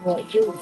What you?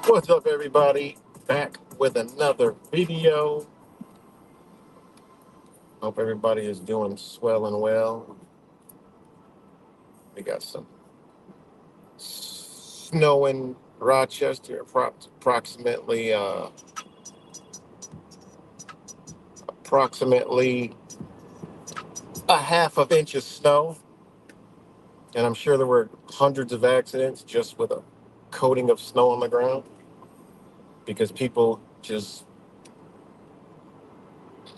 What's up, everybody? Back with another video. Hope everybody is doing swell and well. We got some snow in Rochester, approximately a half of inch of snow, and I'm sure there were hundreds of accidents just with a coating of snow on the ground because people just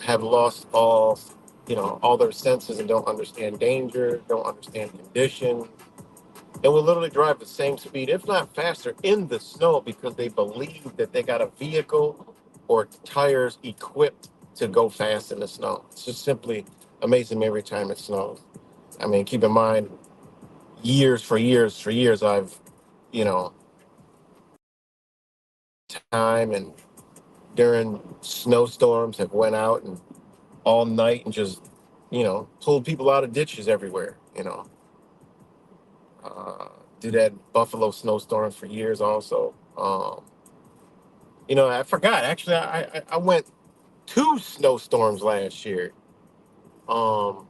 have lost all their senses and don't understand danger, don't understand conditions, and will literally drive the same speed, if not faster, in the snow because they believe that they got a vehicle or tires equipped to go fast in the snow. It's just simply amazing me every time it snows. I mean, keep in mind, years, I've, you know, time and during snowstorms have went out and all night and just, pulled people out of ditches everywhere, uh, do that Buffalo snowstorms for years also. I forgot. Actually, I went two snowstorms last year. Um,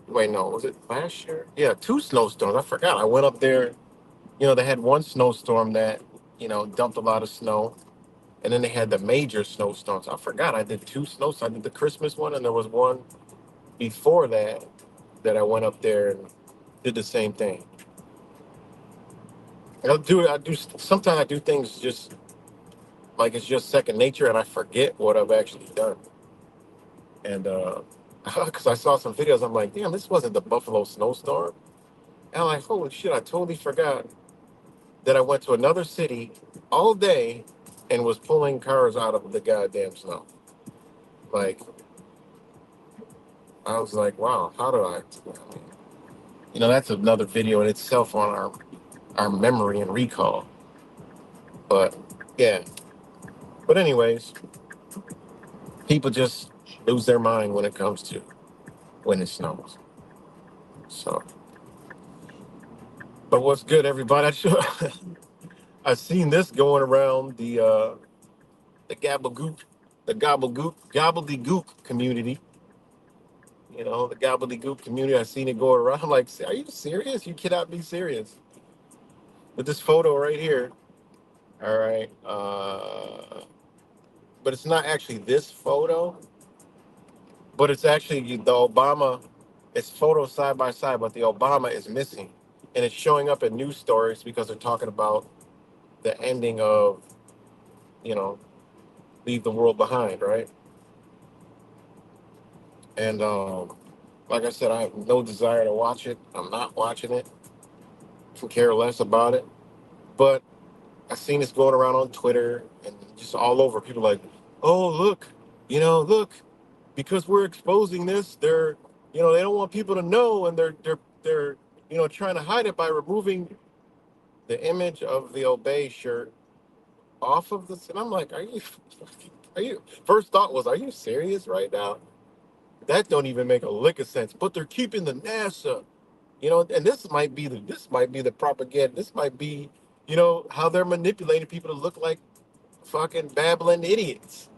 Wait, no, was it last year? Yeah, two snowstorms. I forgot. I went up there. They had one snowstorm that dumped a lot of snow, and then they had the major snowstorms. I forgot. I did two snowstorms. I did the Christmas one, and there was one before that I went up there and did the same thing. I do. Sometimes I do things just like it's just second nature, and I forget what I've actually done. And because I saw some videos, I'm like, damn, this wasn't the Buffalo snowstorm. And I'm like, holy shit, I totally forgot that I went to another city all day and was pulling cars out of the goddamn snow. Like, I was like, wow, how did I mean, that's another video in itself on our memory and recall. But yeah. But anyways, people just lose their mind when it comes to when it snows. So, but what's good, everybody? I've seen this going around the gobbledygook community. The gobbledygook community. I've seen it go around. I'm like, are you serious? You cannot be serious. With this photo right here. All right. But it's not actually this photo, but it's actually the Obama. It's photos side by side, but the Obama is missing, and it's showing up in news stories because they're talking about the ending of, you know, Leave the World Behind, right? And like I said, I have no desire to watch it. I'm not watching it. Can care less about it. But I've seen this going around on Twitter and just all over. People like, oh look, look, because we're exposing this, they don't want people to know, and they're trying to hide it by removing the image of the Obey shirt off of this. And I'm like, are you? First thought was, are you serious right now? That don't even make a lick of sense. But they're keeping the NASA, and this might be the propaganda. This might be, how they're manipulating people to look like fucking babbling idiots.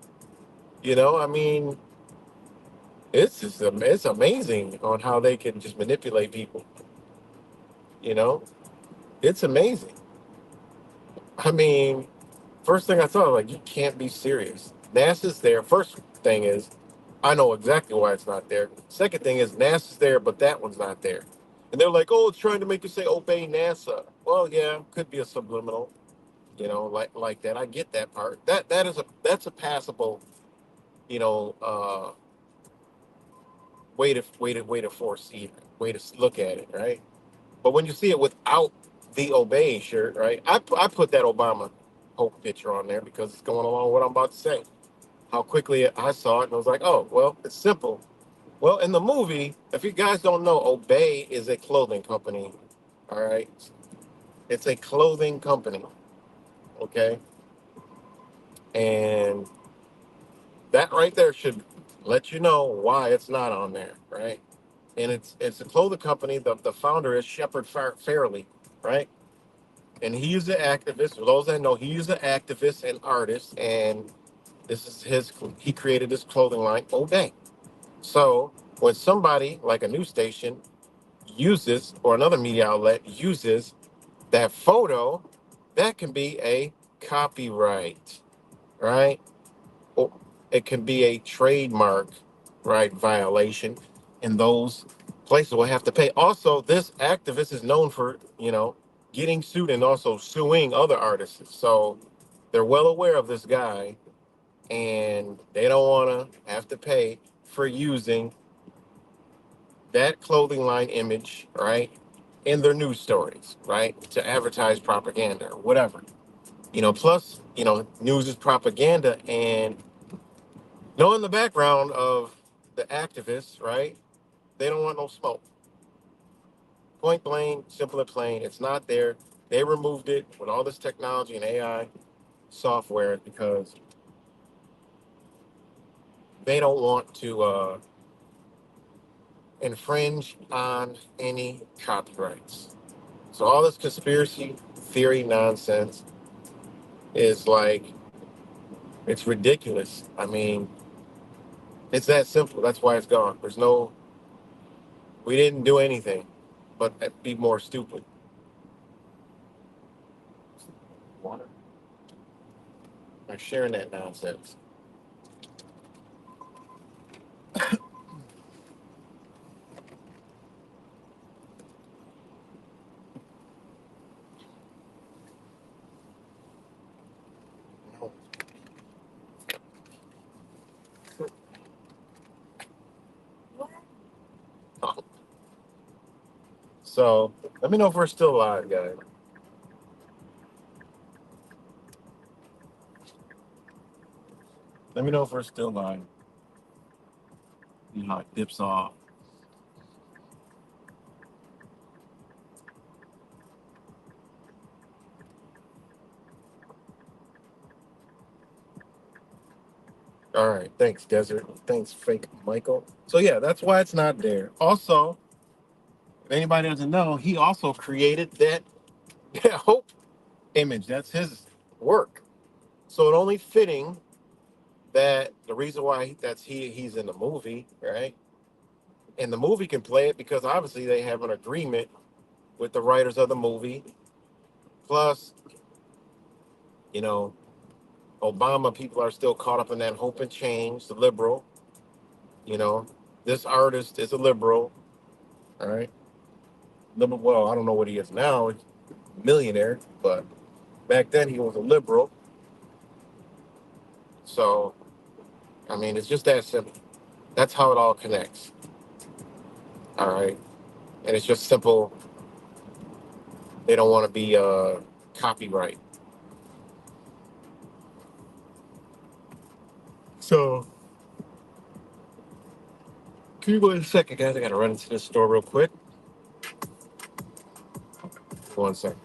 I mean, it's amazing on how they can just manipulate people. You know, it's amazing. I mean, first thing I thought, like, you can't be serious. NASA's there. First thing is, I know exactly why it's not there. Second thing is, NASA's there, but that one's not there. And they're like, oh, it's trying to make you say obey NASA. Well, yeah, could be a subliminal, like that. I get that part. That's a passable, you know, way to foresee it, way to look at it, right? But when you see it without the obey shirt, right? I put that Obama hope picture on there because it's going along with what I'm about to say. How quickly I saw it and I was like, oh, well, it's simple. Well, in the movie, if you guys don't know, Obey is a clothing company. All right. It's a clothing company. Okay. And that right there should let you know why it's not on there. Right. And it's a clothing company. The founder is Shepard Fairley. Right. And he's an activist. For those that know, he's an activist and artist. And he created this clothing line, Obey. So when somebody like a news station uses, or another media outlet uses that photo, that can be a copyright, right? Or it can be a trademark, right, violation, and those places will have to pay. Also, this activist is known for, getting sued and also suing other artists. So they're well aware of this guy, and they don't want to have to pay for using that clothing line image, right, in their news stories, right, to advertise propaganda or whatever. Plus, news is propaganda, and knowing the background of the activists, right, they don't want no smoke. Point blank, simple and plain, it's not there. They removed it with all this technology and AI software because they don't want to infringe on any copyrights. So all this conspiracy theory nonsense is like, it's ridiculous. I mean, it's that simple. That's why it's gone. We didn't do anything but be more stupid. Water. By sharing that nonsense. So Let me know if we're still live, guys. Let me know if we're still live. You know, it dips off. All right. Thanks, Desert. Thanks, Fake Michael. So yeah, that's why it's not there. Also, if anybody doesn't know, he also created that hope image. That's his work. So it only fitting that the reason why he's in the movie, right? And the movie can play it because obviously they have an agreement with the writers of the movie. Plus, you know, Obama people are still caught up in that hope and change, the liberal, you know. This artist is a liberal, all right? Liberal, well, I don't know what he is now, he's a millionaire, but back then he was a liberal. So, I mean, it's just that simple. That's how it all connects, all right? And it's just simple. They don't want to be copyright. So, give me 1 second, guys. I got to run into the store real quick. 1 second.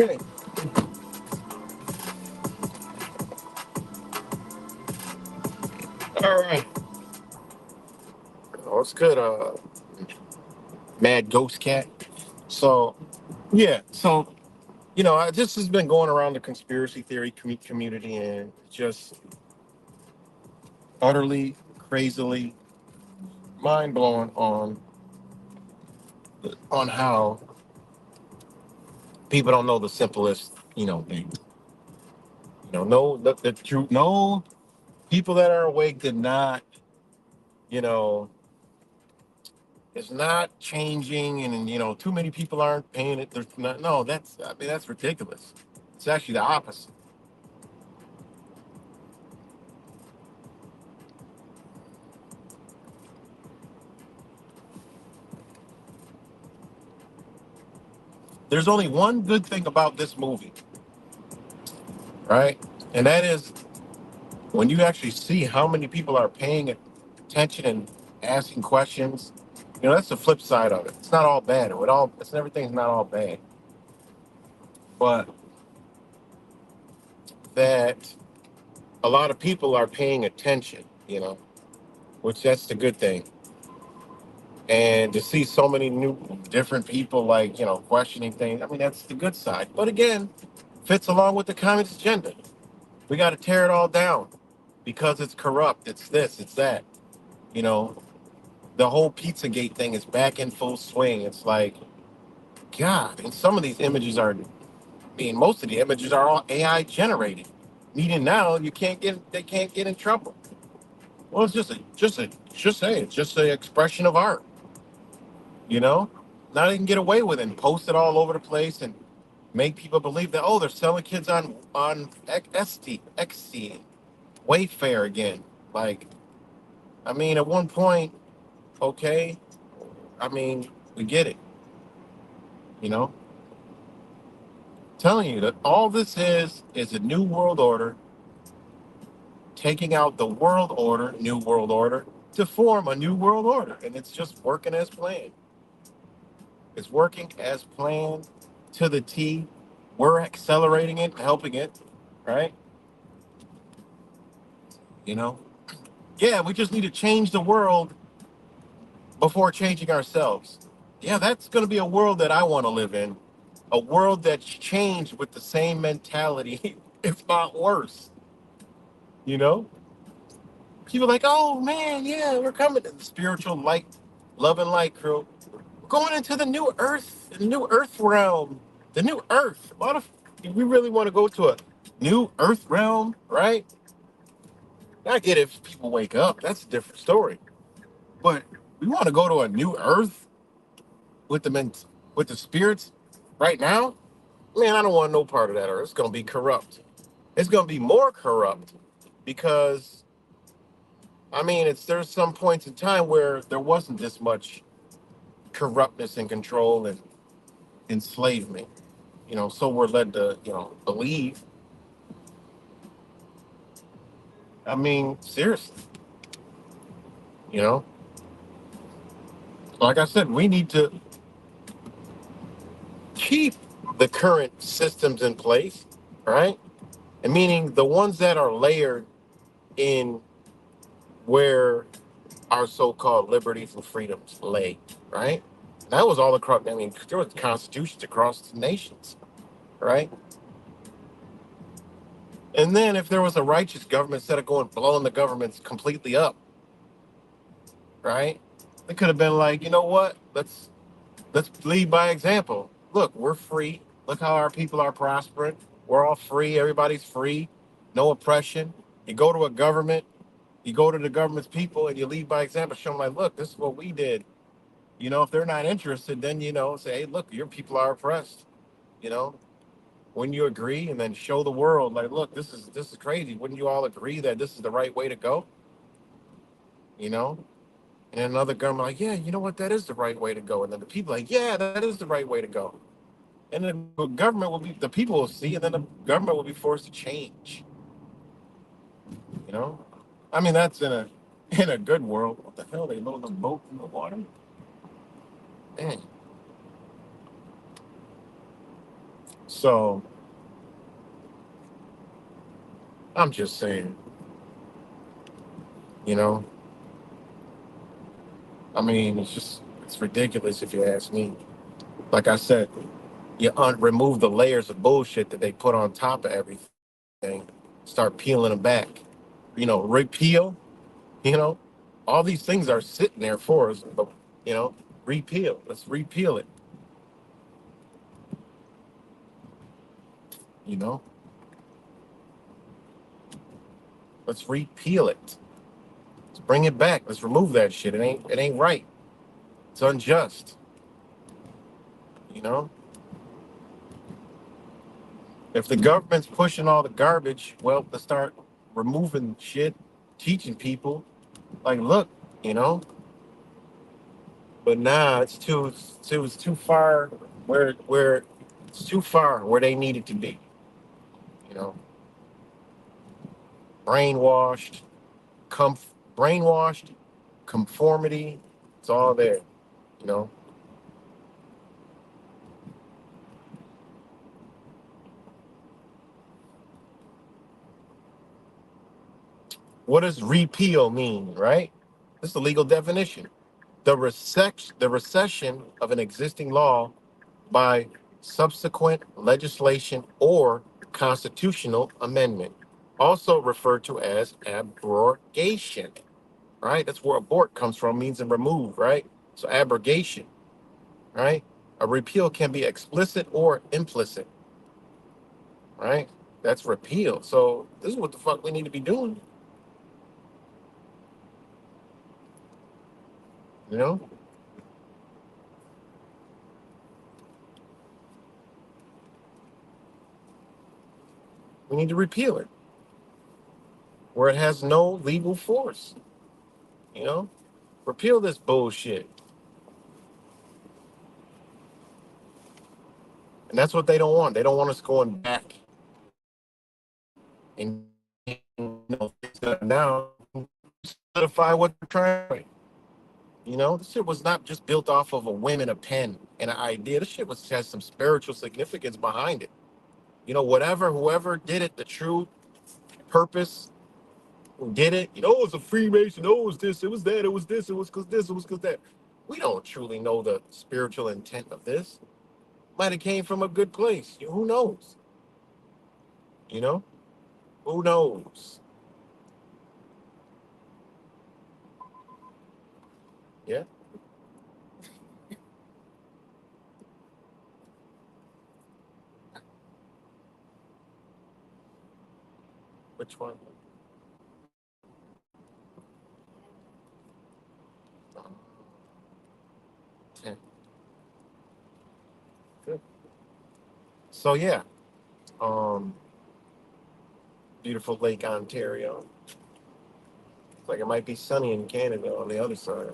Okay. All right. Oh, it's good. Mad Ghost Cat. So, yeah. So, this has been going around the conspiracy theory community and just utterly, crazily mind blowing on how people don't know the simplest, thing. No, the truth. No, people that are awake did not, you know, it's not changing, and too many people aren't paying it. There's not. No, that's ridiculous. It's actually the opposite. There's only one good thing about this movie, right? And that is when you actually see how many people are paying attention and asking questions. That's the flip side of it. It's not all bad. Everything's not all bad. but that a lot of people are paying attention, which that's the good thing. And to see so many new, different people, like, questioning things, I mean, that's the good side. But again, fits along with the communist agenda. We got to tear it all down because it's corrupt. It's this, it's that. You know, the whole Pizzagate thing is back in full swing. It's like, God, and some of these images are, most of the images are all AI generated. Meaning now they can't get in trouble. Well, it's just an expression of art, you know? Now they can get away with it and post it all over the place and make people believe that, oh, they're selling kids on XT, Wayfair again. Like, at one point, okay, we get it, you know? Telling you that all this is a new world order, taking out the world order, new world order, to form a new world order. And it's just working as planned. It's working as planned to the T. We're accelerating it, helping it, right? You know? Yeah, we just need to change the world before changing ourselves. Yeah, that's going to be a world that I want to live in. A world that's changed with the same mentality, if not worse. You know? People are like, oh man, yeah, we're coming to the spiritual light, love and light crew. We're going into the new earth realm, the new earth. Do we really want to go to a new earth realm, right? I get it if people wake up, that's a different story. But we want to go to a new earth with with the spirits right now? Man, I don't want no part of that earth. It's gonna be corrupt. It's gonna be more corrupt because there's some points in time where there wasn't this much corruptness and control and enslavement. So we're led to, believe. Seriously, you know, like I said, we need to keep the current systems in place, right? And meaning the ones that are layered in where our so-called liberties and freedoms lay, right? That was all across. There was constitutions across the nations, right? And then if there was a righteous government, instead of going blowing the governments completely up, right? They could have been like, you know what? Let's lead by example. Look, we're free. Look how our people are prospering. We're all free. Everybody's free. No oppression. You go to a government, you go to the government's people, and you lead by example. Show them like, look, this is what we did. If they're not interested, then say, hey, look, your people are oppressed. You know, when you agree, and then show the world, like, look, this is crazy. Wouldn't you all agree that this is the right way to go? You know, and then another government like, yeah, you know what, that is the right way to go. And then the people like, yeah, that is the right way to go. And then the people will see, and then the government will be forced to change. You know, that's in a good world. What the hell? They load the boat in the water. Man. So I'm just saying, you know, it's ridiculous if you ask me. Like I said, remove the layers of bullshit that they put on top of everything, start peeling them back. Repeal. You know, all these things are sitting there for us, but you know, repeal. Let's repeal it. You know, let's repeal it. Let's bring it back. Let's remove that shit. It ain't right. It's unjust. You know, if the government's pushing all the garbage, well, let's start removing shit, teaching people. Like, look, you know, but nah, it's too far where it's too far where they needed to be. You know, brainwashed, brainwashed, conformity. It's all there. You know, What does repeal mean, right? This is the legal definition. The recession of an existing law by subsequent legislation or constitutional amendment, also referred to as abrogation, right? That's where abort comes from, means to remove, right? So abrogation, right? A repeal can be explicit or implicit, right? That's repeal. So this is what the fuck we need to be doing, you know? We need to repeal it where it has no legal force, you know? Repeal this bullshit. And that's what they don't want. They don't want us going back and now solidify what they're trying. You know, this shit was not just built off of a whim and a pen and an idea. This shit has some spiritual significance behind it. You know, whoever did it, the true purpose who did it, you know, it was a Freemason, oh, it was this, it was that, it was this, it was because this, it was because that. We don't truly know the spiritual intent of this. Might have came from a good place. Who knows? You know? Who knows? Yeah. Which one? 10. Good. So yeah, um, beautiful Lake Ontario. It's like it might be sunny in Canada on the other side.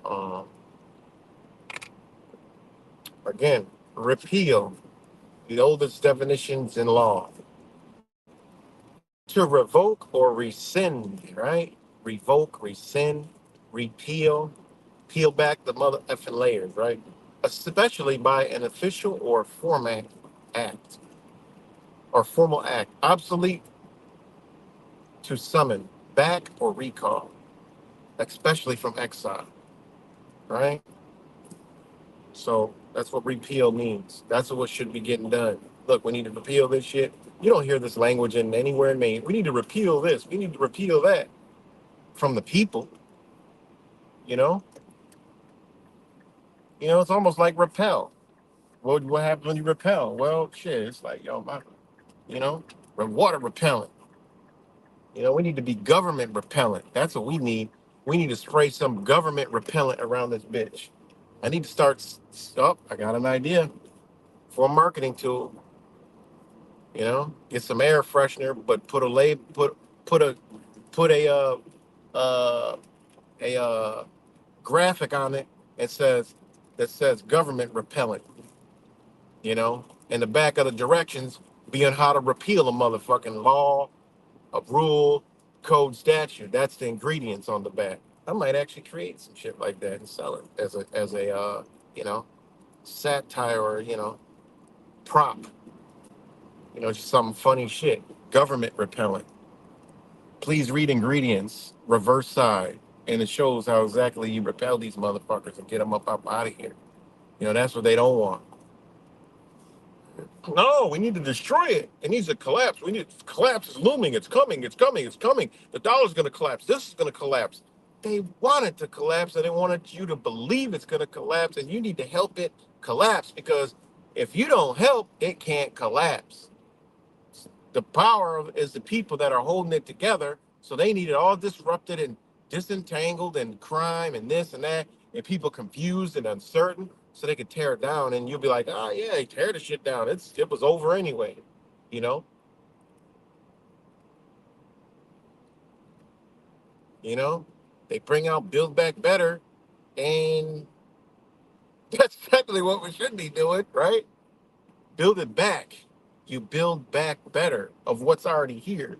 Um, Again, repeal, the oldest definitions in law. To revoke or rescind, right? Revoke, rescind, repeal, peel back the mother effing layers, right? Especially by an official or format act or formal act, obsolete to summon back or recall, especially from exile, right? So that's what repeal means. That's what should be getting done. Look, we need to repeal this shit. You don't hear this language in anywhere in Maine. We need to repeal this. We need to repeal that from the people. You know, it's almost like repel. What happens when you repel? Well, shit, it's like you know, water repellent. We need to be government repellent. That's what we need. We need to spray some government repellent around this bitch. I need to start. I got an idea for a marketing tool. Get some air freshener, but put a label, put a put uh, a graphic on it that says government repellent. In the back of the directions being how to repeal a motherfucking law, a rule, code, statute. That's the ingredients on the back. I might actually create some shit like that and sell it as a you know satire or prop. Just some funny shit. Government repellent. Please read ingredients, reverse side, and it shows how exactly you repel these motherfuckers and get them up out of here. That's what they don't want. No, we need to destroy it. It needs to collapse. We need collapse is looming. It's coming. It's coming. It's coming. The dollar's going to collapse. This is going to collapse. They want it to collapse, and they wanted you to believe it's going to collapse, and you need to help it collapse because if you don't help, it can't collapse. The power is the people that are holding it together. So they need it all disrupted and disentangled and crime and this and that and people confused and uncertain so they could tear it down. And you'll be like, oh yeah, tear the shit down. It was over anyway. You know, you know, they bring out Build Back Better, and that's technically what we should be doing, right? Build it back. You build back better of what's already here.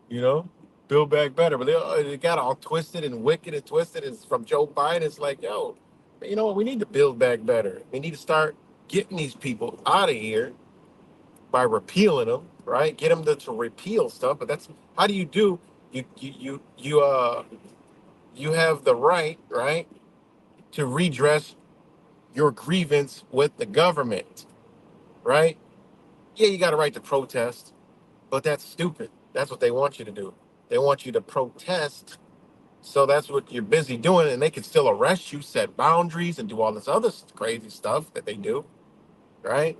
you know, Build Back Better. But they got all twisted and wicked and twisted. It's from Joe Biden. It's like, yo, you know what? We need to build back better. We need to start getting these people out of here by repealing them, right? Get them to repeal stuff. But that's how do you do? You have the right, right, to redress your grievance with the government, right? Yeah, you got a right to protest, but that's stupid. That's what they want you to do. They want you to protest. So that's what you're busy doing, and they can still arrest you, set boundaries, and do all this other crazy stuff that they do, right?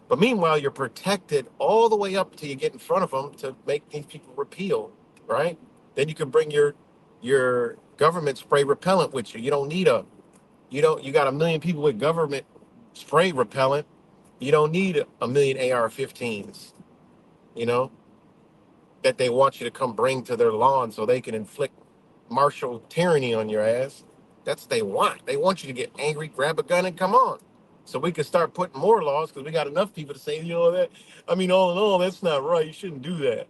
But meanwhile, you're protected all the way up till you get in front of them to make these people repeal, right? Then you can bring your government spray repellent with you. You don't need you got a million people with government spray repellent. You don't need a million AR-15s, you know, that they want you to come bring to their lawn so they can inflict martial tyranny on your ass. That's what they want. They want you to get angry, grab a gun, and come on. So we can start putting more laws because we got enough people to say, that. I mean, all in all, that's not right. You shouldn't do that,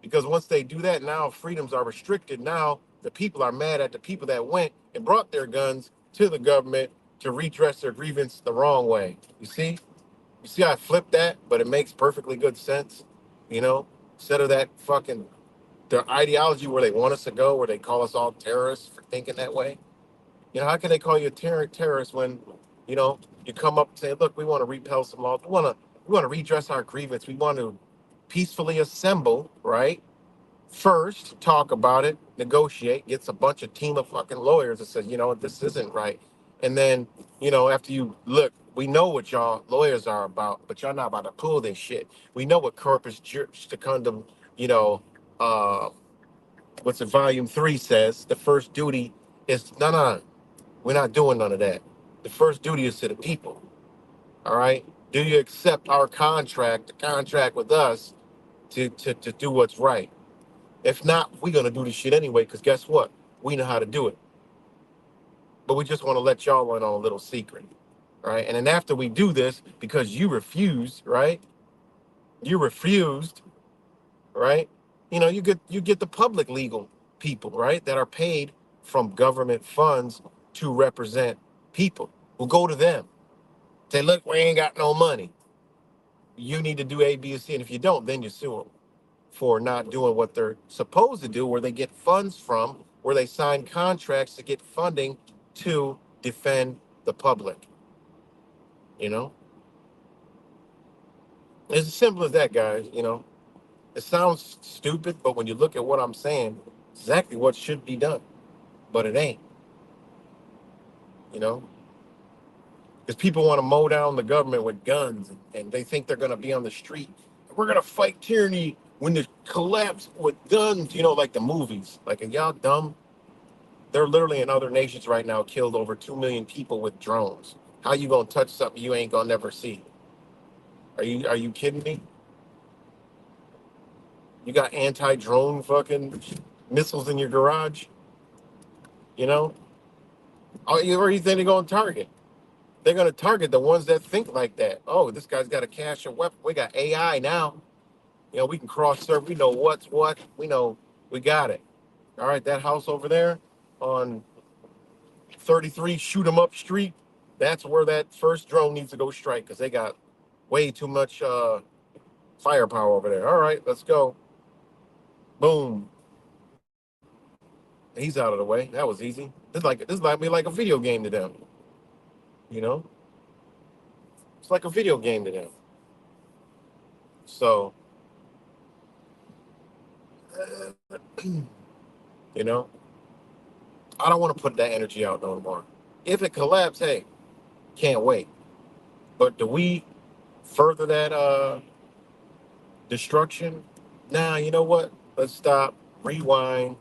because once they do that, now freedoms are restricted. Now the people are mad at the people that went and brought their guns to the government to redress their grievance the wrong way. You see? You see how I flipped that, but it makes perfectly good sense, you know? Instead of that fucking their ideology where they want us to go, where they call us all terrorists for thinking that way. How can they call you a terrorist when, you come up and say, look, we want to repel some laws. We want to redress our grievance. We want to peacefully assemble, right? First, talk about it, negotiate, gets a bunch of team of fucking lawyers that says, this isn't right. And then, after you look, we know what y'all lawyers are about, but y'all not about to pull this shit. We know what corpus jurisdicundum, you know, uh, what's it, volume 3 says. The first duty is, no, we're not doing none of that. The first duty is to the people, all right? Do you accept our contract, the contract with us, to do what's right? If not, we're gonna do this shit anyway, because guess what? We know how to do it. But we just want to let y'all in on a little secret. Right. And then after we do this, because you refused, right? You refused, right? You get the public legal people, right, that are paid from government funds to represent people. We'll go to them. Say, look, we ain't got no money. You need to do A, B, and C. And if you don't, then you sue them for not doing what they're supposed to do, where they get funds from, where they sign contracts to get funding to defend the public. You know, it's as simple as that, guys. It sounds stupid, but when you look at what I'm saying, exactly what should be done, but it ain't. You know, because people want to mow down the government with guns, and they think they're going to be on the street. We're going to fight tyranny when they collapse with guns. Like the movies. Like, are y'all dumb? They're literally in other nations right now killed over 2 million people with drones. How you gonna touch something you ain't gonna never see? Are you kidding me? You got anti-drone fucking missiles in your garage? You know? Or you think they're gonna target? They're gonna target the ones that think like that. Oh, this guy's got a cache of weapons. We got AI now. We can cross serve. We know what's what. We know we got it. All right, that house over there on 33 Shoot 'em Up Street. That's where that first drone needs to go strike because they got way too much firepower over there. All right, let's go. Boom. He's out of the way. That was easy. This might be like a video game to them. You know, it's like a video game to them. So, you know, I don't want to put that energy out no more. If it collapses, hey, can't wait. But do we further that destruction? Nah, you know what? Let's stop, rewind,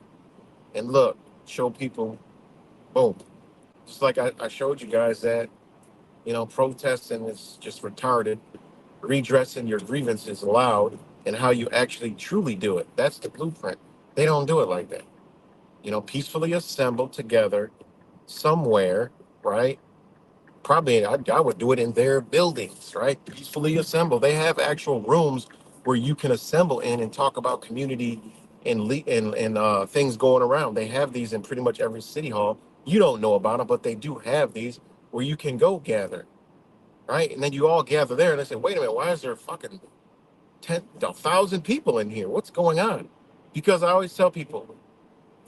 and look, show people, boom. Just like I showed you guys that, protesting is just retarded. Redressing your grievances allowed, and how you actually truly do it. That's the blueprint. They don't do it like that. Peacefully assemble together somewhere, right? Probably I would do it in their buildings, right? Peacefully assemble. They have actual rooms where you can assemble in and talk about community and things going around. They have these in pretty much every city hall. You don't know about them, but they do have these where you can go gather. right? And then you all gather there, and I say, wait a minute, why is there fucking 1,000 people in here? What's going on? Because I always tell people,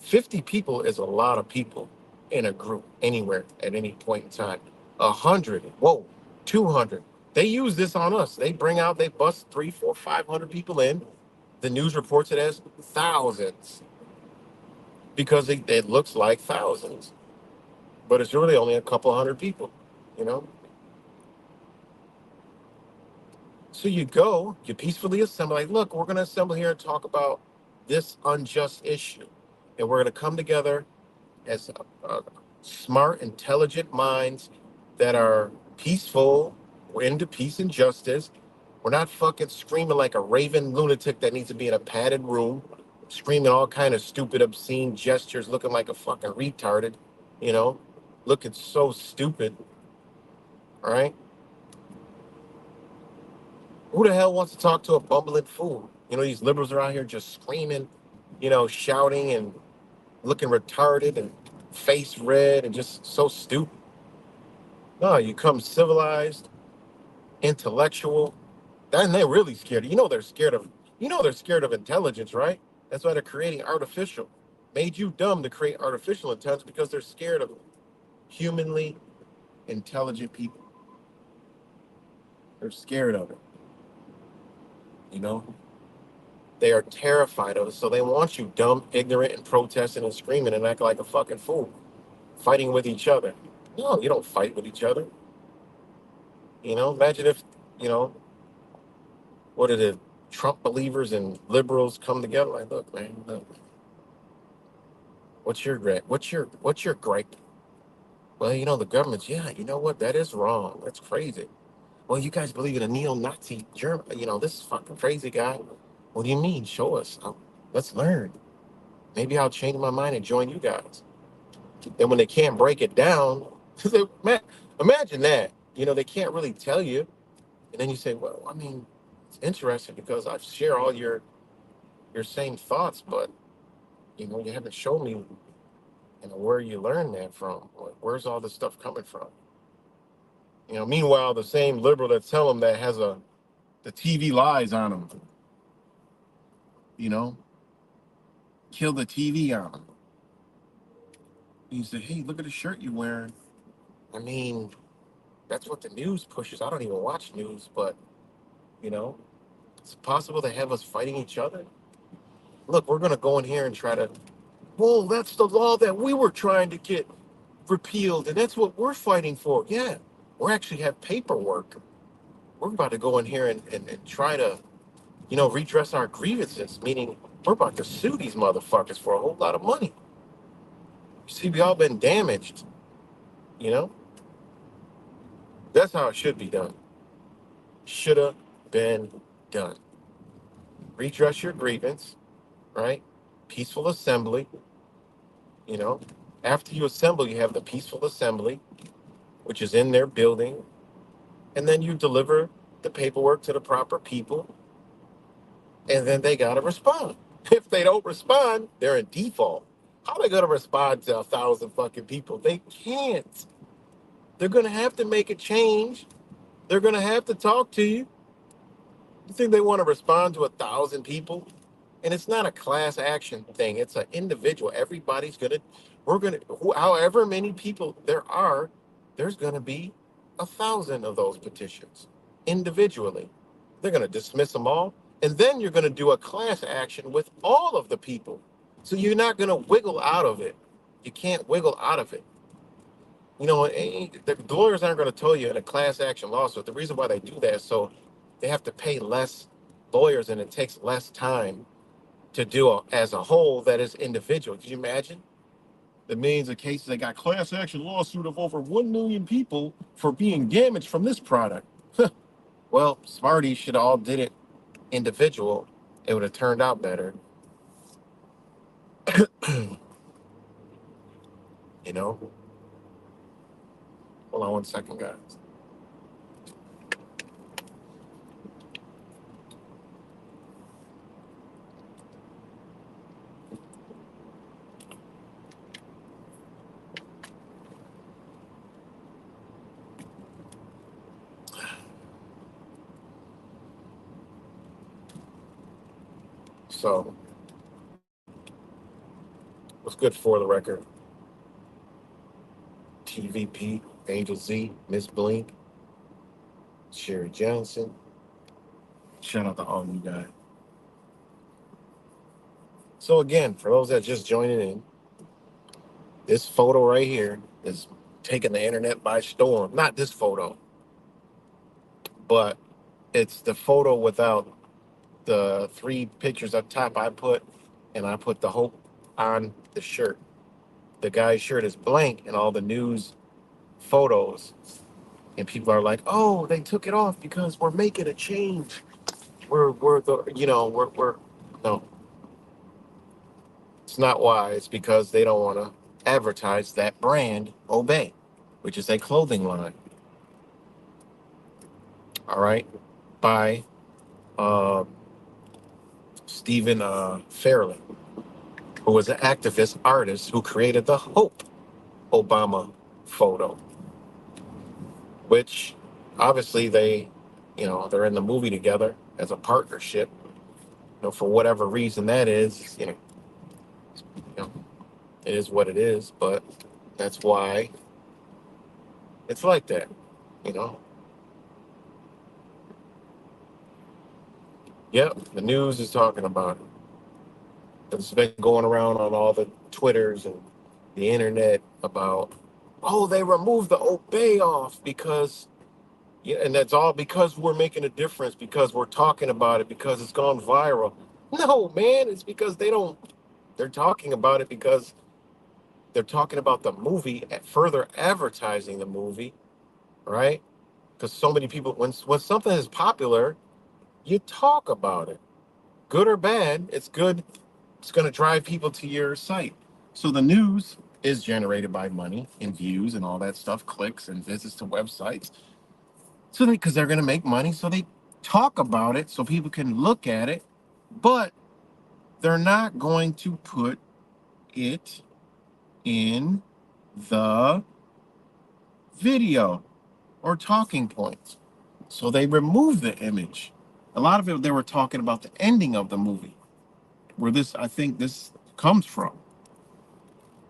50 people is a lot of people in a group anywhere at any point in time. 100, whoa, 200. They use this on us. They bust 3, 4, 500 people in. The news reports it as thousands because it looks like thousands, but it's really only a couple hundred people, you know? So you peacefully assemble, like, look, we're going to assemble here and talk about this unjust issue. And we're going to come together as smart, intelligent minds that are peaceful. We're into peace and justice. We're not fucking screaming like a raven lunatic that needs to be in a padded room, screaming all kind of stupid, obscene gestures, looking like a fucking retarded, you know, looking so stupid. All right. Who the hell wants to talk to a bumbling fool? You know, these liberals are out here just screaming, shouting and looking retarded and face red and just so stupid. No, you come civilized, intellectual. Then they're really scared. They're scared of intelligence, right? That's why they're creating artificial. Made you dumb to create artificial intelligence because they're scared of humanly intelligent people. They're scared of it, you know? They are terrified of it. So they want you dumb, ignorant, and protesting and screaming and acting like a fucking fool, fighting with each other. No, you don't fight with each other. Imagine if, you know, what did it? Trump believers and liberals come together. Like, look, man, look, what's your gripe? What's your gripe? Well, the government's. Yeah, you know what? That is wrong. That's crazy. Well, you guys believe in a neo-Nazi German. This fucking crazy guy. What do you mean? Show us. Let's learn. Maybe I'll change my mind and join you guys. Then when they can't break it down, man, imagine that. They can't really tell you, and then you say, well, I mean, it's interesting because I share all your same thoughts, but you haven't shown me, where you learned that from. Like, where's all this stuff coming from? Meanwhile, the same liberal that's telling them that has the TV lies on them. You know, kill the TV on them. You say, hey, look at the shirt you're wearing. I mean, that's what the news pushes. I don't even watch news, but you know, it's possible to have us fighting each other. Look, we're gonna go in here and try to. Well, that's the law that we were trying to get repealed, and that's what we're fighting for. Yeah, we actually have paperwork. We're about to go in here and try to, redress our grievances, meaning we're about to sue these motherfuckers for a whole lot of money. You see, we all been damaged, you know? That's how it should be done. Shoulda been done. Redress your grievance, right? Peaceful assembly, you know? After you assemble, you have the peaceful assembly, which is in their building, and then you deliver the paperwork to the proper people, and then they got to respond. If they don't respond, they're in default. How are they going to respond to 1,000 fucking people? They can't. They're going to have to make a change. They're going to have to talk to you. You think they want to respond to 1,000 people? And it's not a class action thing. It's an individual. However many people there are, there's gonna be 1,000 of those petitions individually. They're gonna dismiss them all, and then you're gonna do a class action with all of the people. So you're not gonna wiggle out of it. You can't wiggle out of it. The lawyers aren't gonna tell you in a class action lawsuit. The reason why they do that is so they have to pay less lawyers and it takes less time to do as a whole that is individual. Can you imagine the millions of cases they got class action lawsuit of over 1 million people for being damaged from this product? Well, Smarties should have all did it individual. It would have turned out better. you know. Hold on one second, guys. So what's good for the record? TVP, Angel Z, Miss Blink, Sherry Johnson. Shout out to all you guys. So again, for those that just joining in, this photo right here is taking the internet by storm. Not this photo, but it's the photo without the three pictures up top I put, and I put the hope on the shirt. The guy's shirt is blank and all the news photos. And people are like, oh, they took it off because we're making a change. We're the, we're, no, it's not why. It's because they don't want to advertise that brand, Obey, which is a clothing line. All right. By uh, Stephen Fairley, who was an activist artist who created the Hope Obama photo, which obviously they're in the movie together as a partnership. For whatever reason that is, you know, it is what it is, but that's why it's like that, you know. Yep, the news is talking about it. It's been going around on all the Twitters and the internet about, oh, they removed the obey off because, yeah, and that's all because we're making a difference, because we're talking about it, because it's gone viral. No, man, it's because they're talking about it because they're talking about the movie, further advertising the movie, right? Because so many people, when something is popular, you talk about it, good or bad. It's good. It's going to drive people to your site. So the news is generated by money and views and all that stuff, clicks and visits to websites. So because they're going to make money, so they talk about it so people can look at it, but they're not going to put it in the video or talking points. So they remove the image. A lot of it, they were talking about the ending of the movie, where I think this comes from.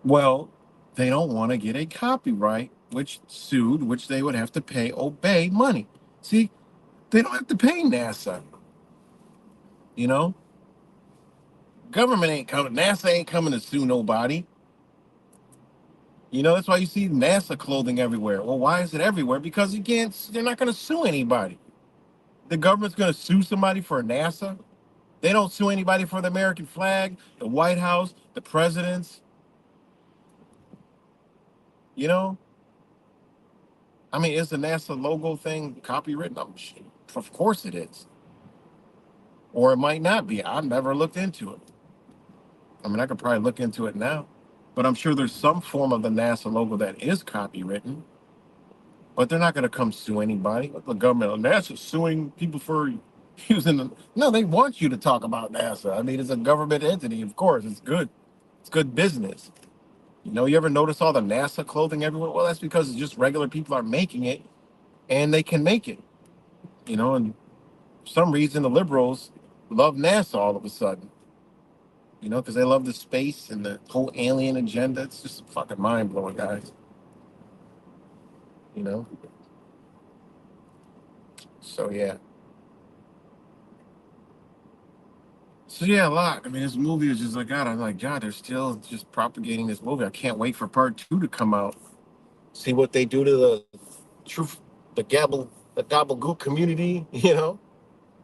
Well, they don't want to get a copyright, which they would have to pay Obey money. See, they don't have to pay NASA. You know, government ain't coming. NASA ain't coming to sue nobody. That's why you see NASA clothing everywhere. Well, why is it everywhere? Because they're not going to sue anybody. The government's going to sue somebody for NASA. They don't sue anybody for the American flag, the White House, the presidents. You know, I mean, is the NASA logo thing copywritten? Of course it is. Or it might not be. I've never looked into it. I mean, I could probably look into it now, but I'm sure there's some form of the NASA logo that is copywritten. But they're not going to come sue anybody. What the government? NASA suing people for using them? No, they want you to talk about NASA. I mean, it's a government entity. Of course, it's good. It's good business. You ever notice all the NASA clothing everywhere? Well, that's because it's just regular people are making it, and they can make it. And for some reason the liberals love NASA all of a sudden. Because they love the space and the whole alien agenda. It's just fucking mind blowing, guys. You know. So yeah. So yeah, a lot. I mean, this movie is just like God. I'm like, God, they're still just propagating this movie. I can't wait for part 2 to come out. See what they do to the truth, the gabagook community.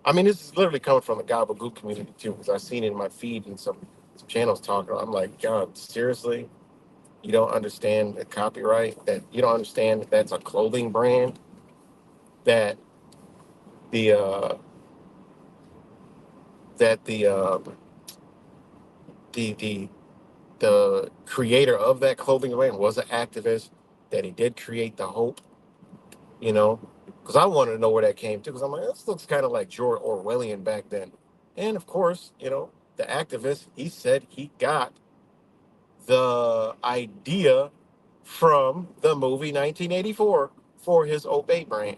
I mean, this is literally coming from the gabagook community too, because I've seen it in my feed and some channels talking. I'm like, God, seriously, you don't understand the copyright? That you don't understand that that's a clothing brand? That the that the the creator of that clothing brand was an activist, that he did create the hope, you know, because I wanted to know where that came to, because I'm like, this looks kind of like George Orwellian back then. And of course, the activist, he said he got the idea from the movie 1984 for his Obey brand.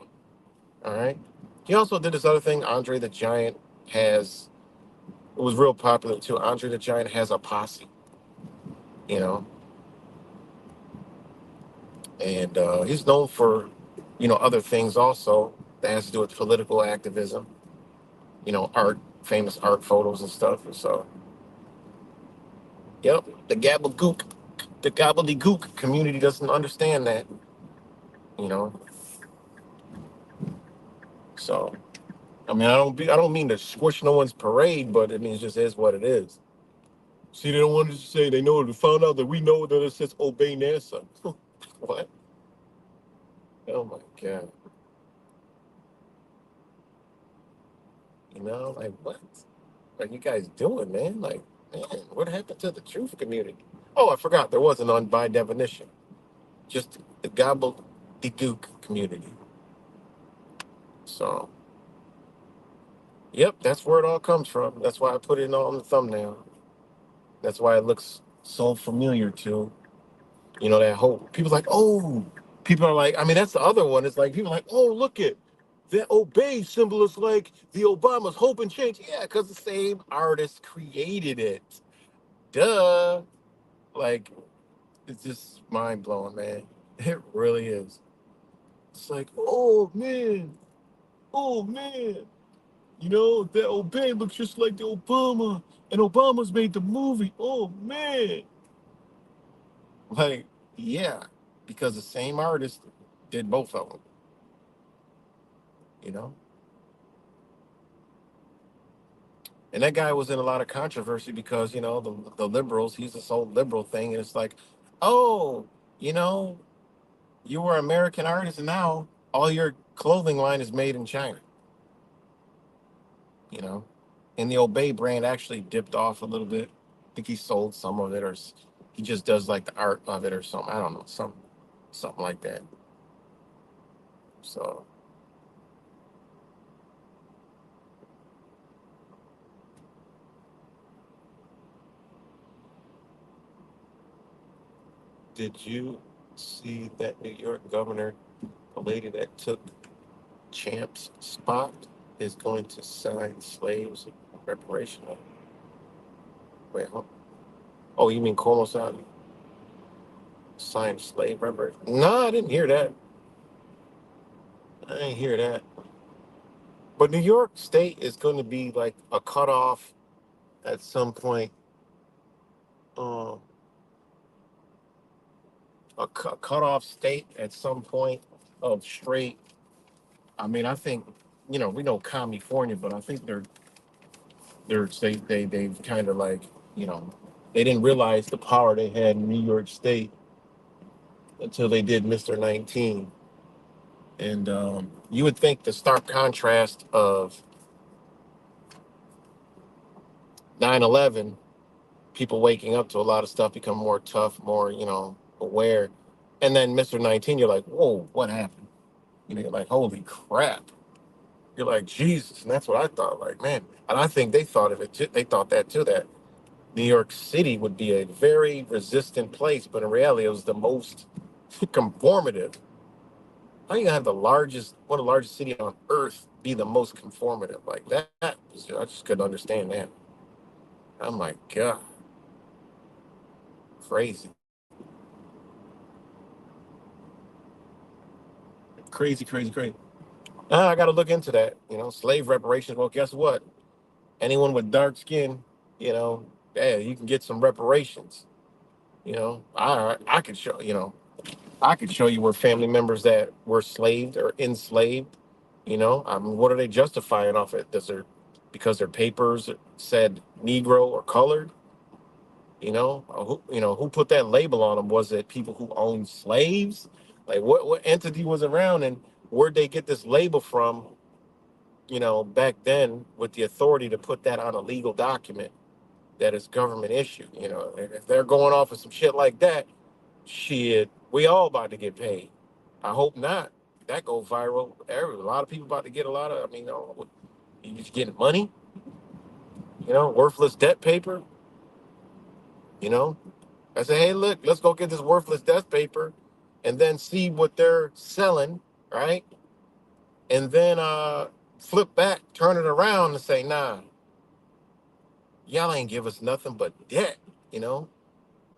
All right. He also did this other thing. Andre the Giant has It was real popular too. Andre the Giant has a posse, you know, and he's known for, other things also that has to do with political activism, art, famous art photos and stuff. So, yep, the gobbledygook community doesn't understand that, you know. So, I mean, I don't mean to squish no one's parade, but I mean, it just is what it is. See, they don't want to say they know. They found out that we know that it says obey NASA. What? Oh my god! Like what? What are you guys doing, man? Like, man, what happened to the truth community? Oh, I forgot there was an by definition. Just the gobbledygook community. So, yep, that's where it all comes from. That's why I put it on the thumbnail. That's why it looks so familiar to, that hope. People like, oh, people are like, I mean, that's the other one. It's like, people are like, oh, look at that obey symbol is like the Obama's hope and change. Yeah, because the same artist created it. Duh. Like, it's just mind blowing, man. It really is. It's like, oh man, that Obey looks just like the Obama, and Obama's made the movie. Oh man, like, yeah, because the same artist did both of them. You know, and that guy was in a lot of controversy because the liberals. He's this whole liberal thing, and it's like, oh, you know, you were an American artist, and now all your clothing line is made in China. You know, and the Obey brand actually dipped off a little bit. I think he sold some of it, or he just does like the art of it or something. I don't know, something like that. So, did you see that New York governor, the lady that took Champ's spot, is going to sign slaves reparation? Wait, huh? Oh, you mean Cuomo signed slave reparation? No, I didn't hear that. I didn't hear that. But New York State is going to be like a cutoff at some point, um, a cutoff state at some point of straight. I mean, I think we know California, but I think they've kind of like you know they didn't realize the power they had in New York State until they did Mr. 19. And you would think the stark contrast of 9/11, people waking up to a lot of stuff, become more tough, more aware, and then Mr. 19, you're like, whoa, what happened? You're like, holy crap. You're like, Jesus. And that's what I thought. Like, man. And I think they thought of it too. They thought that too, that New York City would be a very resistant place. But in reality, it was the most conformative. How you gonna have one of the largest city on earth be the most conformative? Like that, I just couldn't understand that. Oh my God. Crazy. Crazy, crazy, crazy. I got to look into that. Slave reparations. Well, guess what? Anyone with dark skin, yeah, you can get some reparations. I could show I could show you where family members that were slaved or enslaved. I mean, what are they justifying off it? Because their papers said Negro or colored? Who put that label on them? Was it people who owned slaves? Like what entity was around, and where'd they get this label from? Back then with the authority to put that on a legal document that is government issued. If they're going off of some shit like that, shit, we all about to get paid. I hope not. That go viral. A lot of people about to get a lot of. I mean, you just getting money. Worthless debt paper. You know, I say, hey, look, let's go get this worthless debt paper, and then see what they're selling, right? And then flip back, turn it around, and say, nah, y'all ain't give us nothing but debt. You know,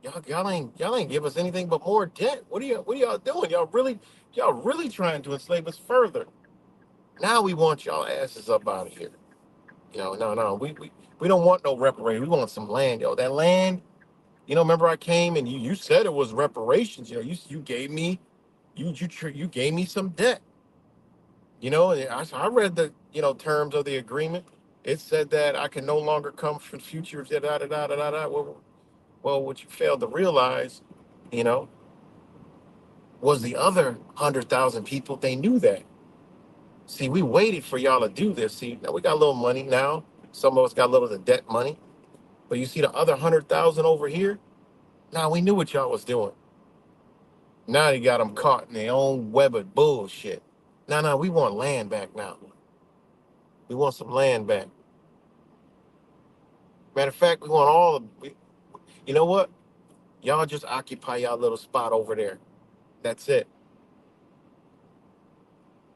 y'all ain't give us anything but more debt. What are y'all doing? Y'all really trying to enslave us further. Now we want y'all asses up out of here. No, we don't want no reparations. We want some land, yo. That land, remember I came and you said it was reparations. You gave me you gave me some debt. And I read the terms of the agreement. It said that I can no longer come for future da da da da da da. Well, what you failed to realize, you know, was the other 100,000 people. They knew that. See, we waited for y'all to do this. See, now we got a little money now. Some of us got a little of the debt money. But you see the other 100,000 over here? Now we knew what y'all was doing. Now you got them caught in their own web of bullshit. No, we want land back now. We want some land back. Matter of fact, we want all of you know what? Y'all just occupy y'all little spot over there. That's it.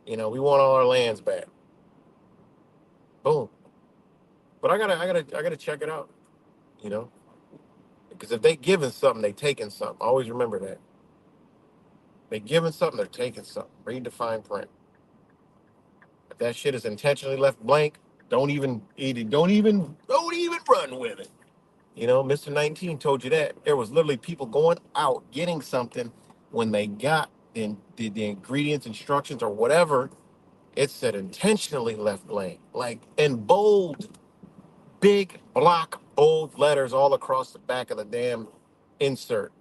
We want all our lands back. Boom. But I gotta check it out, you know? Because if they giving something, they taking something. Always remember that. They giving something, they're taking something. Read the fine print. If that shit is intentionally left blank, don't even eat it. Don't even run with it. Mr. 19 told you that. There was literally people going out getting something when they got the ingredients, instructions, or whatever. It said intentionally left blank. Like in bold, big block, bold letters all across the back of the damn insert.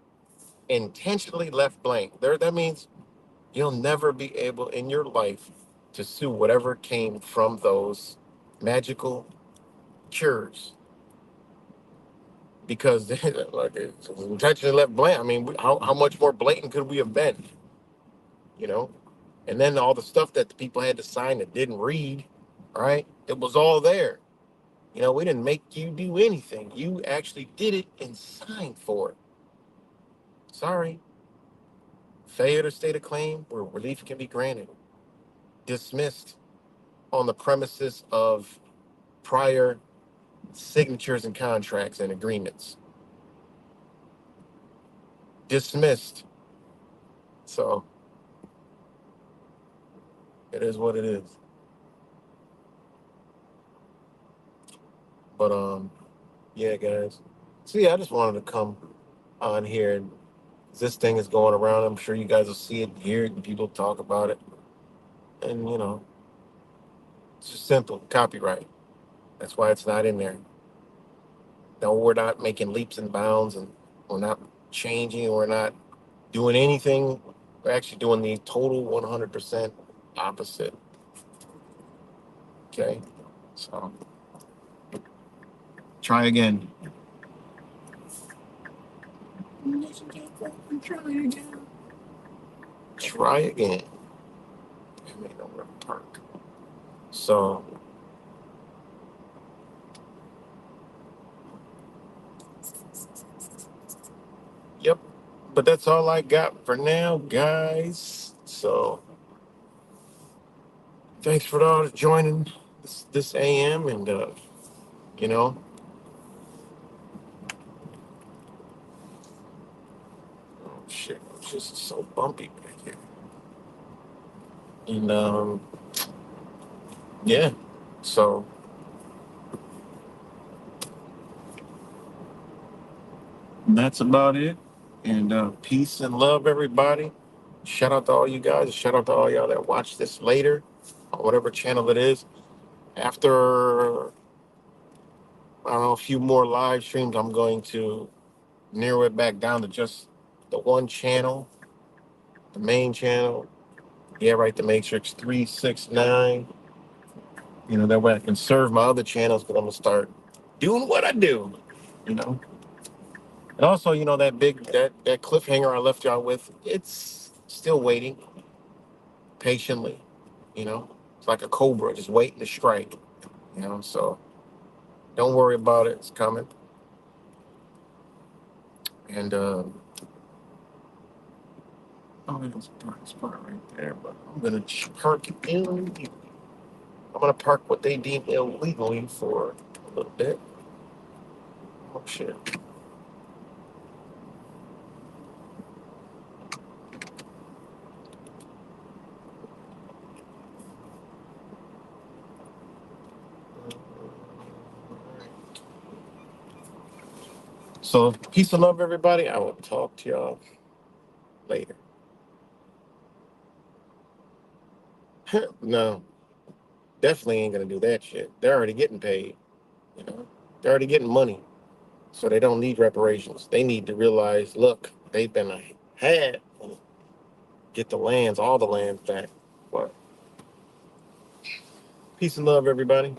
Intentionally left blank. That means you'll never be able in your life to sue whatever came from those magical cures because like it's intentionally left blank. I mean, how much more blatant could we have been? You know, and then all the stuff that the people had to sign that didn't read, right? It was all there. We didn't make you do anything. You actually did it and signed for it. Sorry. Failure to state a claim where relief can be granted. Dismissed on the premises of prior signatures and contracts and agreements. Dismissed. So it is what it is. But yeah, guys. So yeah, I just wanted to come on here and this thing is going around. I'm sure you guys will see it, hear it, and people talk about it. And it's just simple. Copyright. That's why it's not in there. No, we're not making leaps and bounds and we're not changing, we're not doing anything. We're actually doing the total 100% opposite. Okay? So try again. Try again. I made no park. So yep. But that's all I got for now, guys. So thanks for all joining this AM and you know, oh shit, it's just so bumpy back here. And yeah. So that's about it. And peace and love, everybody. Shout out to all you guys. Shout out to all y'all that watch this later on whatever channel it is. After, I don't know, a few more live streams, I'm going to narrow it back down to just the one channel, the main channel. Yeah, right, the Matrix 369. That way I can serve my other channels because I'm going to start doing what I do, you know. And also, that cliffhanger I left y'all with, it's still waiting patiently, you know. It's like a cobra just waiting to strike, so don't worry about it. It's coming. And oh, there's a parking spot right there, but I'm gonna park it illegally. I'm gonna park what they deem illegally for a little bit. Oh shit. So peace and love, everybody. I will talk to y'all later. No, definitely ain't gonna do that shit. They're already getting paid. You know, they're already getting money, so they don't need reparations. They need to realize, look, they've been had get the lands, all the lands back. What? Peace and love, everybody.